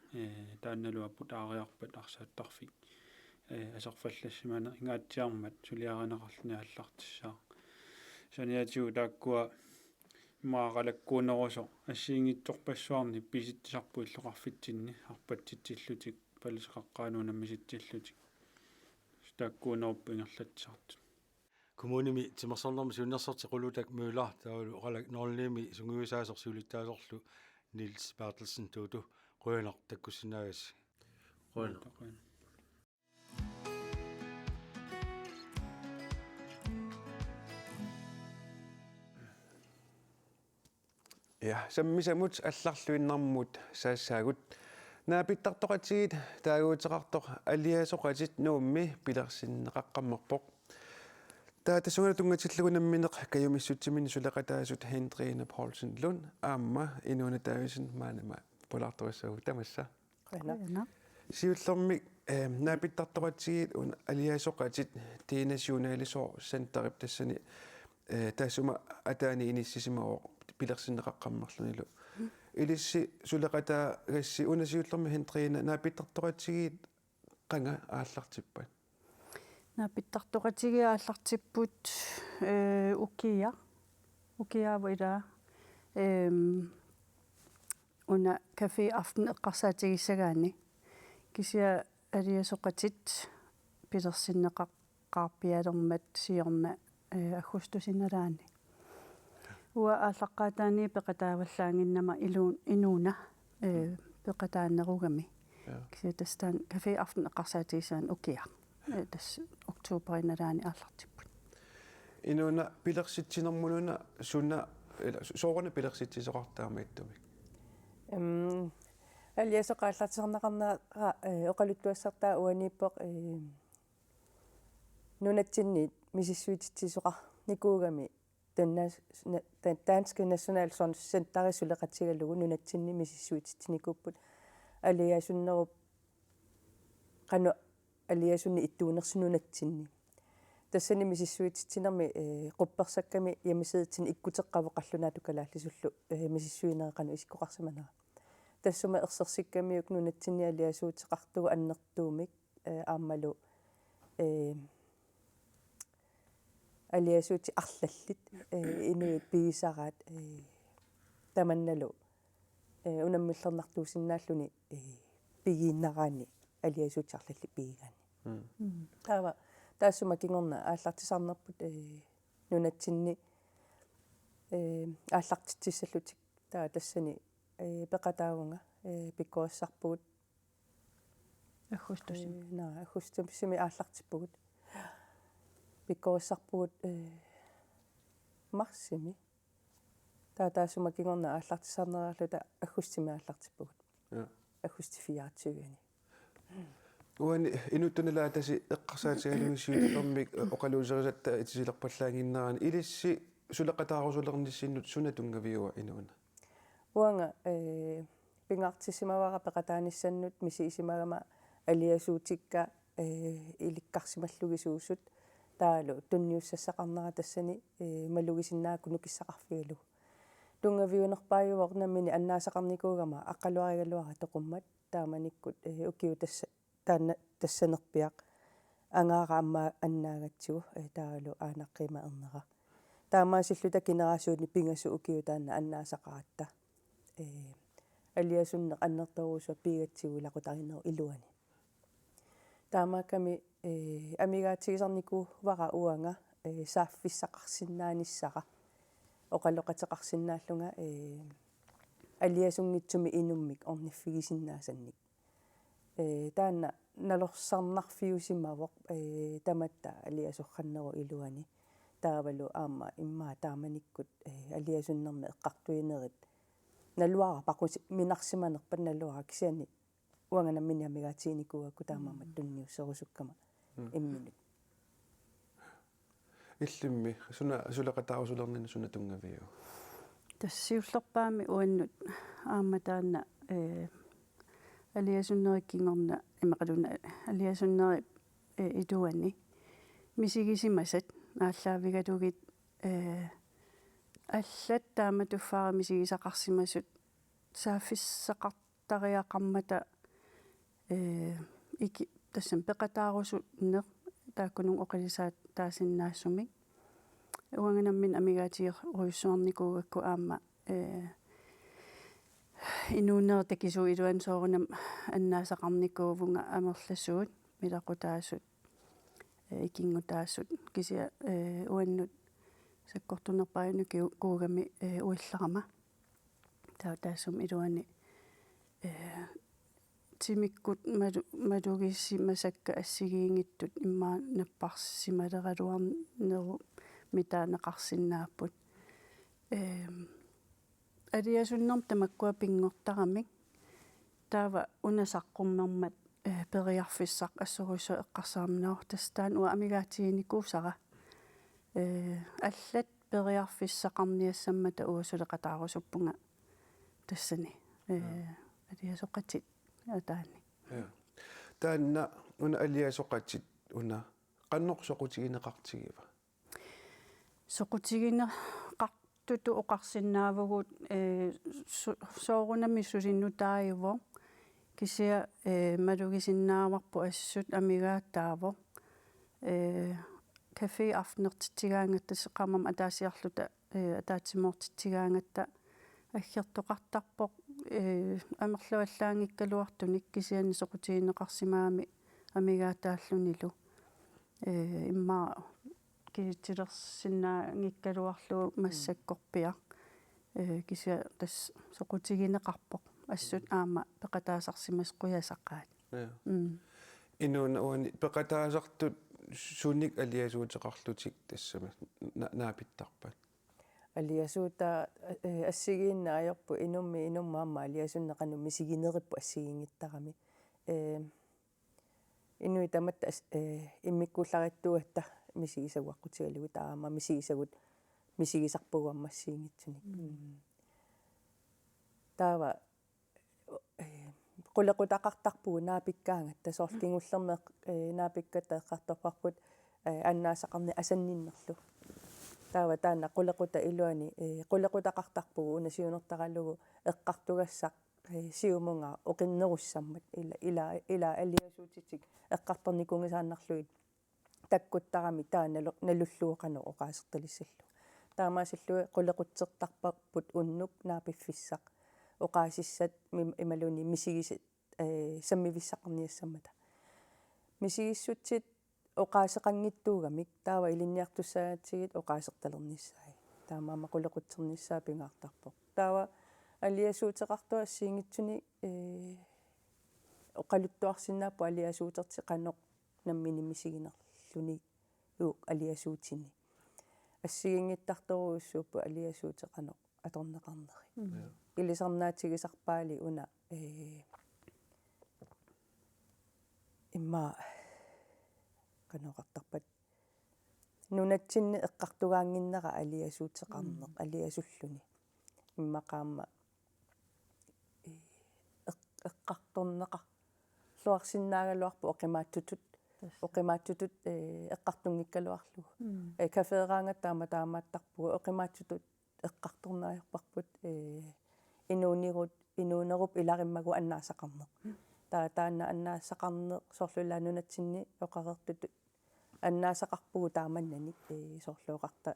таанналуаппут аариарпат арсааттарфик асерфаллассимана ингаатсиармат сулиаринеқарлни аллартиссаа саниатигу тааккуа маақалаккуунерусо ассиингитторпассуарни писитсарпу иллоқарфитсинни арпатситсиллутик палисеқаққаануунаммиситсиллутик тааккуунеруппу ингерлатсаарту коммуними тимерсорнерми сиуннерсорти qulutag муулар таалу qalak норними сунгуисаасерсуулиттаасорлу Nils Bertelsen тууту қуянар таккуссинаагасси қуянар ja sammisamut алларлуиннармут саассаагут наапиттартоқатигит таагуутеқартоқ алиасоқатит нуумми пилерсиннеқаққаммерпоқ таатасугана тунгатиллугунамминеқ каюмиссутсимини сулеқатаасут Hendrine Poulsen Lund аама инуна таависин маанама полартуассагу тамасса сиуллэрми наапиттарторатсигит уна алиасоқатит тинационалисоо сентерип тассани таасума атаани иниссисимао пилерсиннеқаққаммерлунилу илисси сулеқатаа гасси уна сиуллэрми Hendrine наапиттарторатсигит qanga ааллартиппат наапиттартоқатигиааллартиппут укиаавила уна кафе афтен эққарсаатигиссагаани кисиа алиасоқатит пилерсиннеқаққарпиалермат сиорна аггустусинналаани уа ааллаққаатаани пеқатааваллаангиннама инууна пеқатааннеругами кисиа тастаан кафе афтен эққарсаатигиссаан укиа тас октооберинналаани ааллартиппут инуна пилерситсинермунуна суна соорна пилерситсисоқартаамаиттумик алиасоқааллартисернақарнаа оқалуттуассартаа уаниппоқ нунатсинниит мисиссуититсисоқар никуугами Danske National Center сулеқатсигалугу нунатсинни мисиссуититсиникуппут алиасуннеруп қану алиасунни иттуунерсинунатсинни тассани мисиссуититсинерми қупперсакками ямисеитсин иккутеққавоқарлунаату калааллисуллу мисиссуинеқану исиккоқарсиманера тассума ерсерсиккамиук нунатсинни алиасуутеқартугу аннертуумик ааммалу алиасуути арлаллит инуит пигисараат таманналу унаммиллернартуусиннааллуни пигииннараани алиасуути арлалли пигигаани таава таассума кингорна ааллартисарнерпут нунатсинни ааллартитсиссаллутик таа тассани пеқатаагунга пиккуассарпугут аггустусими ааллартиппугут пиккуассарпугут марсими таассума кингорна ааллартисарнерарлута аггустими ааллартиппугут аггустифиаатсугани уани инуттуналаа таси эққарсаатигалугиссуилермик оқалуусерисатта итисилерпаллаангиннерани илисси сулеқатаарусулерниссиннут суна тунгавиуа инуна уанга пингаартиссимавара пеқатааниссаннут мисиисимагама алиасуутикка иликкарсималлугисуусут таалу тунниуссассақарнера тассани малугисиннаакку нукиссақарфигалу тунгавиунерпааюорнаммини аннаасақарникуугама аққалуаригалуара тоқуммат тааманиккут укиу тасса таана тассанерпиақ ангаара амма аннаагатсигу таалу аанаққима ернера таамаасиллута генерасиуни пингасу укиу таана аннаасақаратта алиасуннеқ аннерторуусуа пигатсигулақутаринеру илуани таамааками амигаатигисарнику вара уанга сааффиссақарсиннааниссара оқалоқатеқарсиннааллунга алиасунгитсуми инуммик орниффигисиннаасанник таана налорсарнарфиусимавоқ таматта алиасорханнеру илуани таавалу аама иммаа тааманиккут алиасуннерми эққартуинерит налуара пақуси минарсиманерпат налуара кисиани уанганаммини амигаатигиникуакку таамаамат тунниуссерусуккама имминут иллимми суна сулеқатаарусулернина суна тунгавиу тассиуллерпаами уаннут аама таана алиасуннериккингорна имақалуна алиасуннери идуани мисигисимасат ааллаавигалугит аллат таама туффаара мисигисақарсимасут сааффиссақартариақармата ики тассам пеқатаарусу не тааккунун оқалисаат таасиннаассумик уанганаммин амигаатиер руйссуарникуугакку аама инуунер такису илуан соорунам аннаасақарникуувунга амерлассуут милақутаасут икингутаассут кисиа уаннут саккортунерпааюну куугами уилларама таассум илуани тимиккут малугиссимасакка ассигиингиттут иммаа наппарсималералуарнеру митаанеқарсинааппут алиасуннерм тамаккуа пингортарамик таава унасаққуммермат периарфиссақ ассорусо эққарсаарнаа тастаан уа амигаатигиникуусара аллат периарфиссақарниассаммата уусулеқатаарусуппунга тассани алиасоқатит атаани таанна уна алиасоқатит уна qannorsoqutigineqartigива соқутигинеқартуту оқарсинаавагут соорунами сулиннутааюво кисиа малугисиннааварпу ассут амигааттааво кафе афнертитигаангатта сеқармам атаасиарлута атаатсимоортитигаангатта аггертоқартарпоқ амерлуаллаангиккалуартуник кисиани соқутигинеқарсимаами амигаатааллунилу имма китилерсиннаангиккалуарлу массаккорпиа кися тас соқутигинеқарпоқ ассут аама пеқатаасарсимас қуясаққаат инуна уани пеқатаасартут суник алиасуутеқарлутик тассама наапиттарпат алиасуута ассигииннаajorpu инуммаама алиасуннеқану мисигинериппу ассигингиттарами инуи таматта иммиккууллариттуатта мисигисагуаққутигалугу таама мисигисагут мисигисарпугуаммассиингитсуник таава qulaqutaqartarpugu naapikkaangata soorlkingullermeq naapikkatta eqqartorparput annaasaqarni asanninnerlu taava taanna qulequta iluani qulaqutaqartarpugu unasiunertaralugu eqqartugassaq siumunga oqinnerussammat ila aliasuutitik eqqartornikungisaannarluit takkuttарами таана налуллуоqanu oqaasertalissallu таамаасиллуи qulaqutsertarparput unnuk naapiffiссaq oqaasissat imaluni misigisat sammivissaqarniassammata misigissutsit oqaaseqanngittuugamik taava ilinniartussaatigit oqaasertalernissaai taamaama qulaqutsernissaa pingaartarpoq taava aliasuuteqartua assiingitsuni oqaluttuarsinnaappu aliasuuterti qanoq nammini misiginerluni uu aliasuutini ассигингиттарторуусsuuppu алиасуутеқано аторнеқарнери илисарнаатигисарпаали уна имма каноқартарпат нунатсинни эққартугаангиннера алиасуутеқарнеқ алиасуллуни иммақаама эққарторнеқар луарсиннаагалуарпу оқимааттутут эққартунгиккалуарлугу кафеераангаттаама таамааттарпугу оқимааттутут эққарторнааярпарпут инуунеруп илариммагу аннаасақарнеқ таана аннаасақарнеқ соорлулаанунатсинни оқарертуту аннаасақарпугу тааманнаник соорлуоқарта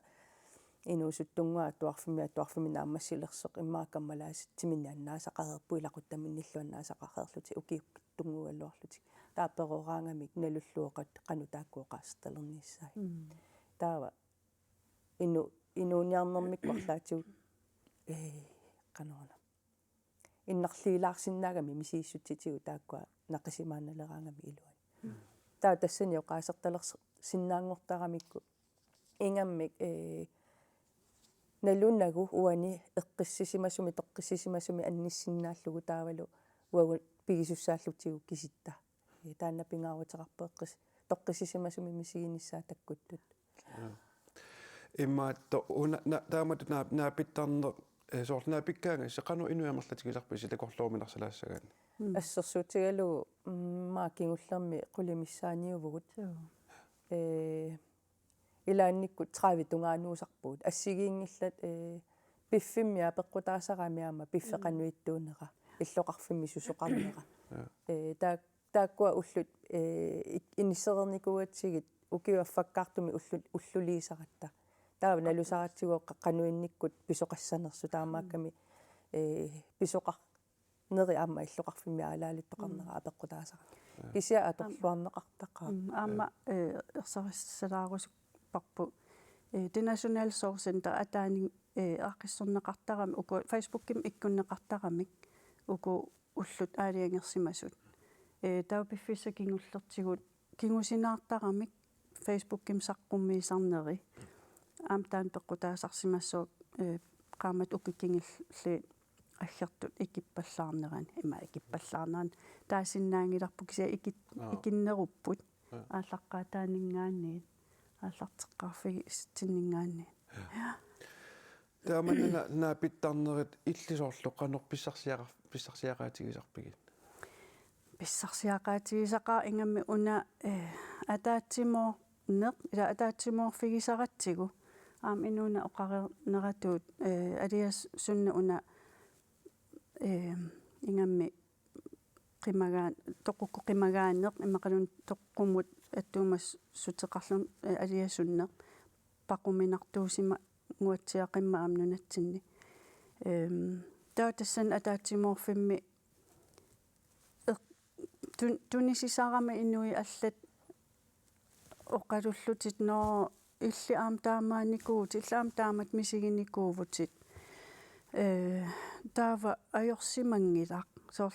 инуусуттунгуа туарфими наамассилерсеқ иммааккаммалаасит тиминни аннаасақареерпу илақуттаминниллу аннаасақареерлути укиуптунгугаллуарлути тааперораангамик налуллуоқат қану тааккуоқаасталерниссаа таава инуниарнэрмик марлаатигут канаона иннарлигилаарсиннаагами мисииссутитигу тааккуа нақисимааналераангами илуани таа тассани оқаасерталерс синнаангортарамикку ингаммик налуннагу уани эққиссисимасуми теққиссисимасуми анниссиннааллугу таавалу уагу пигисуссааллутигу киситта таанна пингаарутерарпеэққис тоққиссисимасуми мисигиниссаа таккуттут иммаатто уна таамату наапиттарнер соорлнаапиккаанга сеқану инуямерлатигиларпи силакорлууминарсалаассагаан ассерсуутигалу маакингуллерми қулимиссааниувгут илаанниккут 30 тунгааnuusarpuut ассигиингиллат пиффиммиа пеққутаасараамиама пиффеқануиттуунера иллоқарфимми сусоқарнера тааккуа уллут инissерерникуатсигит укиуаффаккаартуми уллулиисаратта таава налусаратсигуо қаққануинниккут писоқассанерсу таамаакками писоқарнери аама иллоқарфимми аалаалуттоқарнера апеққутаасара кисиа аторлуарнеқартаққаа аама ерсариссалаарусук парпу det national source center атаани аққиссорнеқартарами уку Facebook-ким иккуннеқартарамик уку уллут аалиангерсимасут таа пиффиса кингуллертигут кингусинаартарамик Facebook-ким саққуммиисарнери аам таан пеққутаасарсимассуут qaamат укиккингилли аггертут икиппаллаарнеран има икиппаллаарнеран таасиннаангиларпу кися икиннеруппут ааллаққаа таанингаанни ааллартеққарфиги тиннингаани тааманна наапиттарнерит иллисоорлу qanor писсарсиагаатигисарпигит писсарсиақаатигисақаа ингамми уна атаатсимоо неқ ила атаатсимоорфигисаратсигу аам инуна оқарернератуут алиас сунна уна ингамми qimagaан тоқукку qimagaanneq имақалун тоққумут аттуумас сутеқарлун алиасуннеq пақуминартуусима ngуатсиақимма аамнунатсинни таа тассан атаатсимоорфимми тунисисарама инуи аллат оқалуллутит ноо илли аам таамааникуут иллаам таамат мисигиникуувутит таава ajorsimangilaq соор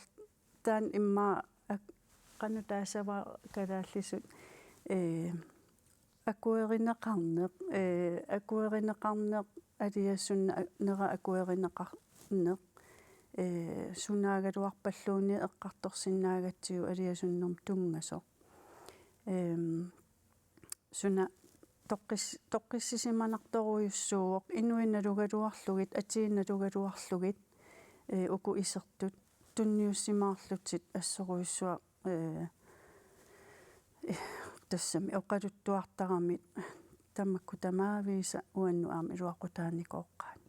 таан имма qanu taasava kalaallisut akuerinеqarneq алиассунна нера akuerinеqarneq сунаагалуарпаллууни эққарторсинаагатсигу алиасуннэрм тунгасо суна тоққиссисиманарторуйуссууоқ инуиналугалуарлугит атииналугалуарлугит уку исертут тунниуссимаарлутит ассоруйуссуа тассами оқалуттуартарамит тамакку тамаависа уанну аама илуақутааникооққаат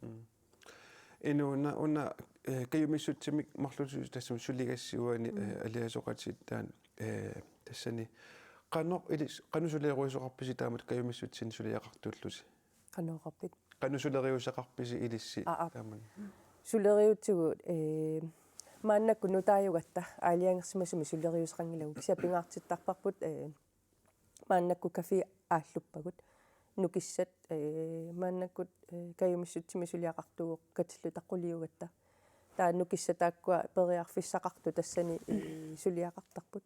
инуна уна каюмиссутсимик марлутус тассам сулигассиуани алиасоқатит таан тассани qanusулеруисоқарписи таамат каюмиссутсин сулиақартууллуси qanusулериусақарписи илисси тааман сулериутсигу мааннакку нутааюгатта аалиангерсимасуми сулериусеқангилагу кисапингаартиттарпарпут мааннакку кафе ааллуппагут нукиссат мааннаккут каюмиссутсими сулиақартугу катиллу таққулиугатта таа нукиссатааккуа периарфиссақарту тассани сулиақартарпут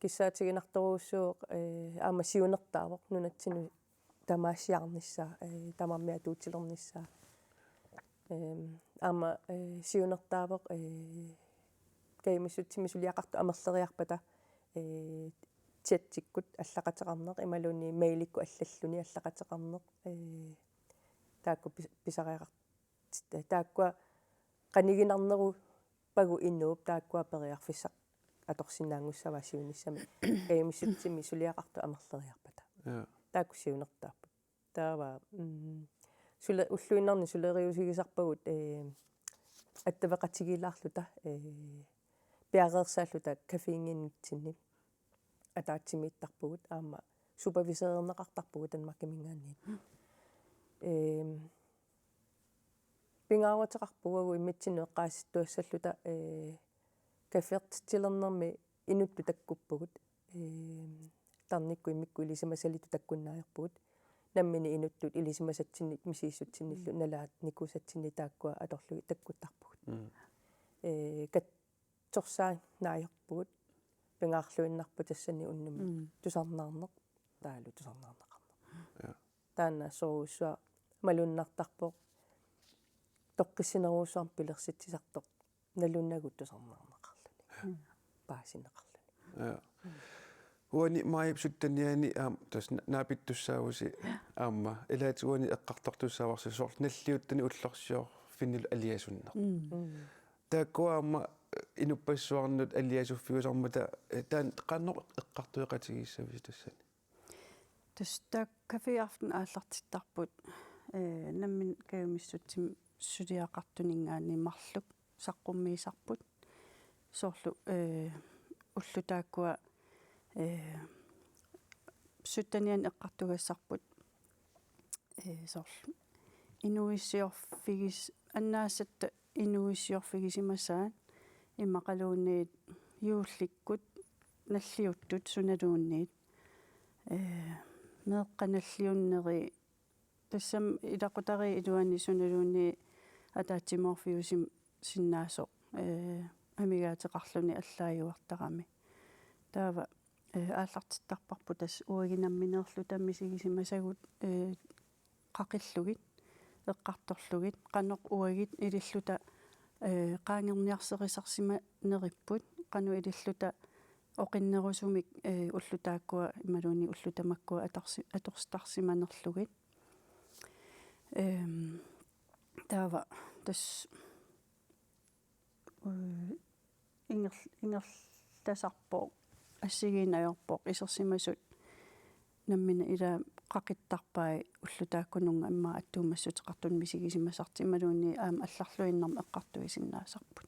киссаатигинарторуussуоq аама сиунертаавоq нунатсину тамаасиарнissaa тамармиа туутилернissaa аама сиунертаавоq каймиссутсими сулиақарту амерлериарпата тиатсиккут аллақатеқарнеқ ималуни мейликку аллаллуни аллақатеқарнеқ таакку писариақар тааккуа қанигинарнеру пагу иннууп тааккуа периарфиссақ аторсинаангуссава сиунissami каймиссутсими сулиақарту амерлериарпата таакку сиунертааппут таава суле уллуиннарни сулериусигисарпагут аттавеқатигилаарлута пиареерсааллута кафеингиннитсинни атаатсимииттарпугут аама супервисерернеқартарпугут танмаккимингаанниит пингааруатеқарпугагу иммитсинеэққаасситуассаллута кафертилернерми инутту таккуппугут тарникку иммикку илисимасалиту таккуннааерпугут наммини инуттут илисимасатсинник мисииссутсинниллу налаат никусатсинни тааккуа аторлуги таккуттарпугут катсорсаа наайерпугут пингаарлуиннарпу тассани уннуми тусарнаарнеқ таалу тусарнаарнеқарнеқ таана соруussуа малуннартарпоқ тоққиссинеруусуарм пилерситсисартоқ налуннагут тусарнаарнеқарлуни паасинеқарлуни уани маип суттаниани аам тас наапиттуссаагуси аама илаатигуани эққартортуссааварси сорт наллиуттани уллерсиор финнил алиасуннер тааккуаама инуппассуарнут алиасуффигусармата таан қаннор эққартуеқатигиссавис тассани тастак кафеафтен ааллартиттарпут наммин каюмиссутсим сулиақартунингаани марлук саққуммиисарпут соорлу уллутааккуа суттаниан эққартугассарпут соорлу инуиссиорфигис аннаассатта инуиссиорфигисимасаан иммақалуунниит юулликкут наллиуттут суналуунниит меэққаналлиуннери тассам илақутари илуани суналуунни атаатсимоорфиусим синнаасо амигаатеқарлуни аллааюартарами таава ааллартиттарпарпу тас уагинамминеерлу таммисигисимасагут қақиллугит эққарторлугит қаноқ уагит илиллута qaangерниарсерисарсима нериппут qanu ililluta оқиннерусумик уллутааккуа ималуни уллутамаккуа аторстарсиманерлугит таава тас ингерласарпоо ассигиинаёрпоо исерсимасут наммина ила qaqittarpai уллутааккунунга имма аттуумассутеқартун мисигисимасарти ималуни аама алларлуиннарма эққартуисиннаасарпут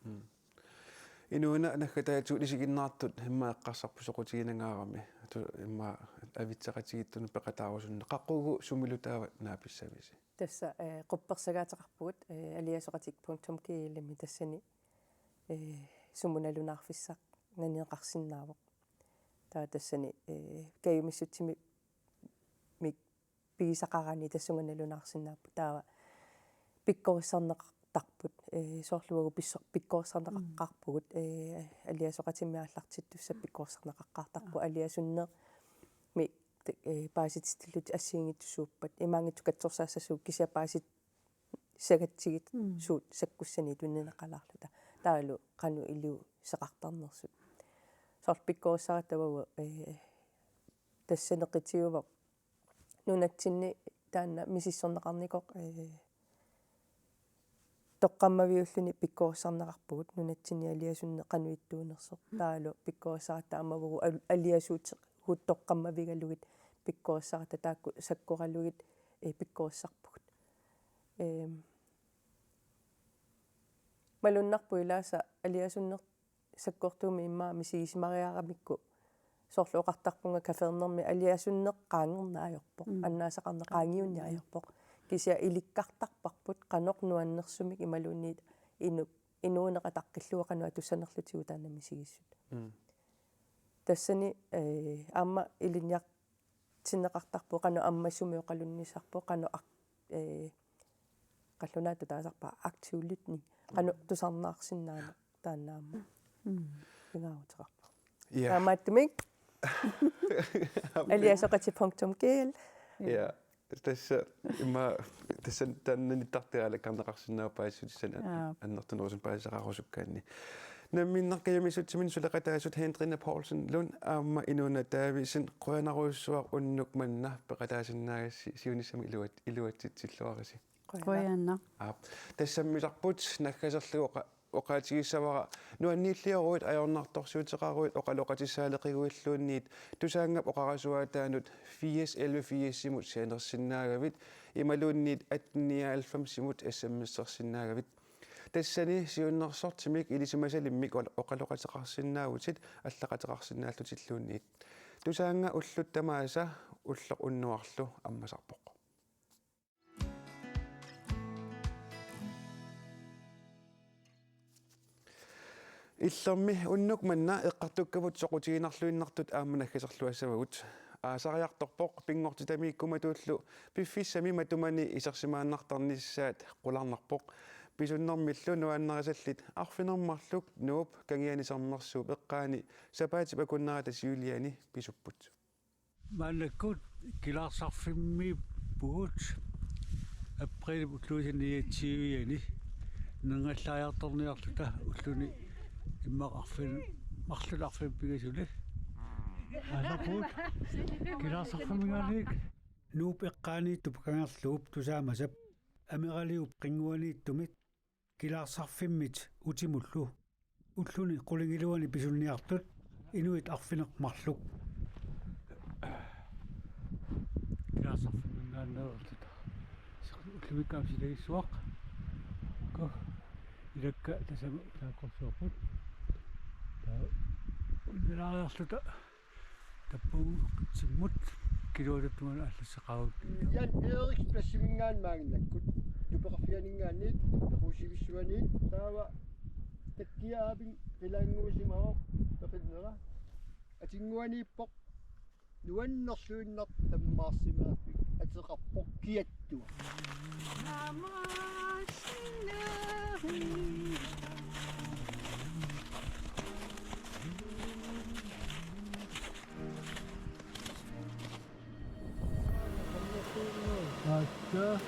инуна нахатаату лисигиннаартут имма эққарсарпу соқутигинангаарами ату имма авитсақатигиттуну пеқатаарусунна қаққугу сумилутаава нааписсависи тасса qupperсагаатеқарпугут aliasoqatik.ki-лими тассани сумуналунаарфиссақ наниеқарсинаавоқ таа тассани каюмиссутсими мик пигисақарани тассунганалунаарсинааппу таава пиккориссарнеқартарпут соорлуагу пиккориссарнеқаққарпугут алиасоқатимиааллартиттусса пиккориссарнеқаққартарпу алиасуннеэ ми пааситистиллут ассиингиттусууппат имаангитсу катсорсаассасуу кися паасит сагатсигит суут саккуссани тунненеқалаарлута таалу кану илу сеқартарнерсут сорпиккориссаратавагу тассанеқитиува нунатсинни таанна мисиссорнеқарникоқ тоққаммавиуллуни пиккориссарнеқарпугут нунатсинни алиасунне қануиттуунерсо таалу пиккориссарата амавагу алиасуут хуттоққаммавигалугит пиккориссарата таакку саккоралугит пиккориссарпугут малуннарпу илааса алиасуннер саккортууми иммаа мисигисимариарамикку соорлуоқартарпунга кафернерми алиасуннеқ qaangernaajorpoq аннаасақарне qaangiunniajorpoq кися иликкартарпарпут qanoq nuannersumik ималуунниит инуунеқатаққиллуақануа туссанерлутигу таана мисигиссут тассани аама илинниартиннеқартарпу qanu аммассумиоқалуннисарпу qanu qallunaatu taasarpa aktiulitni qanu tusarnaarsinnaana тааннаама пингаагутеқарпа таамааттумик aliasoqati.ki я тасса имма тассан таннитартиала карнеқарсинаапаассутисана аннертунерусун паасақарусуккаанни намминнаркиямисутсимин сулеқатаасут Hendrine Poulsen Lund аама инуна таависин қуянаруйссуар уннук манна пеқатаасиннаагасси сиунissami илуатситсиллуариси қуянна тассаммисарпут наггасерлуоқа оқаатигиссавара нуаннииллиоруит аёрнарторсуутеқаруит оқалоқатиссаалеқигуиллуунниит тусаангап оқарасуаатаанут 411 сианерсиннаагавит ималуунниит 1890 смсерсиннаагавит тассани сиуннерсортимик илисимасалиммик оқалоқатеқарсинаагутит аллақатеқарсинааллутиллуунниит тусаанга уллуттамааса уллеқ уннуарлу аммасарпоқ иллерми уннук манна эққартуккавут соқутигинарлуиннартут ааманаггасерлуассавагут аасариарторпоқ пингортитамииккуматууллу пиффиссами матумани исерсимааннартарниссаат қуларнарпоқ писуннэрмиллу нуаннерисаллит арфинермарлук нууп кангианисарнерсууп эққаани сапаати пакуннарата сиулиани писуппут маннаккут килаарсарфимми пугут април уллуисиниатсиуиани нангаллариарторниарлута уллуни иммақарфин марлуларфин пигасуле алапут килаарсарфимиганик нууп эққаанииттуп кангерлууп тусаамасап амералиуп қингуанииттумит килаарсарфиммит утимуллу уллуни қулингилуани писулниартут инуит арфинеқмарлук килаарсарфимигааннеерлута уллумиккаамсилагиссуақ ко илакка тасама таақорсуарпут нэрааерлута таппуу симмут килоотаттугана аллассеқарут ян эрикс плассимингаан маагнаккут тупеқарфианингаанниит пеқусивиссуаниит таава таккиаапин қилаангуусимао пеқиннера атингуанииппоқ нуаннерлуиннар таммаарсимааппи атеқарпоқ киаттуа Ача.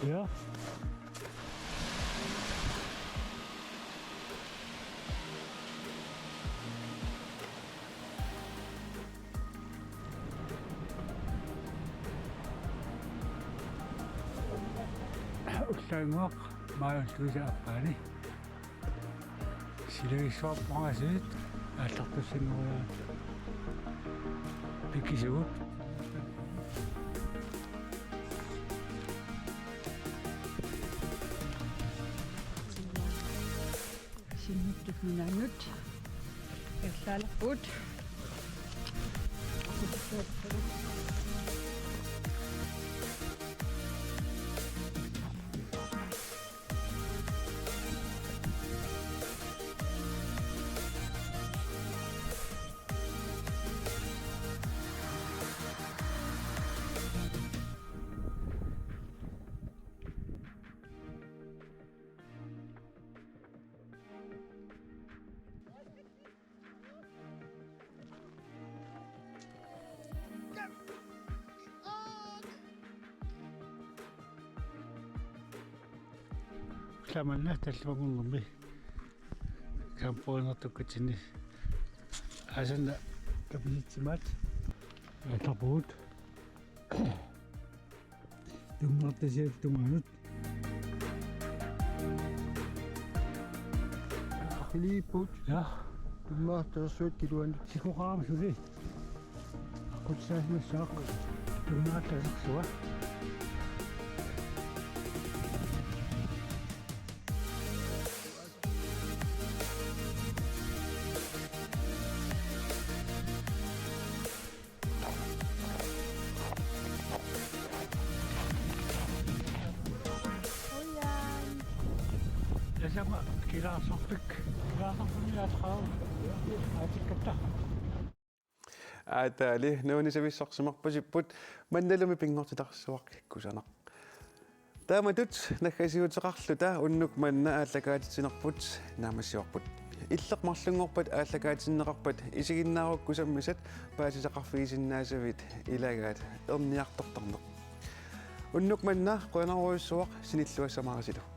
Ja. Иллаангоқ мааллуса аппаани. Силэрисуарпарасуит ааллартуссангориаат. Пикисуут. Синуттут минаанут. Яллаалерпут. Ламанна таллугуннэрми кампоонертуккатини асана капитсимат атапут думмартасиат туманут Филиппут я думмартасуут килуан сикораамсули акутсааснассаақ думмаартасерсуа Sama kira sopik, kira sopik atau atikata. Atali, nuuni savissarsimarpasiput mannalumi pingortitarsuaq kusana. Taamatut nakasiuteqarluta unnuk manna aallakaatitinerput naamassiorput. Illeqmarlungorpat aallakaatitinneqarpat isiginnaaruq kusammisat paasisaqarfiisinnaasavit ilagaat erniartortarneq. Unnuk manna qonaruissuaq sinilluassamarasilu.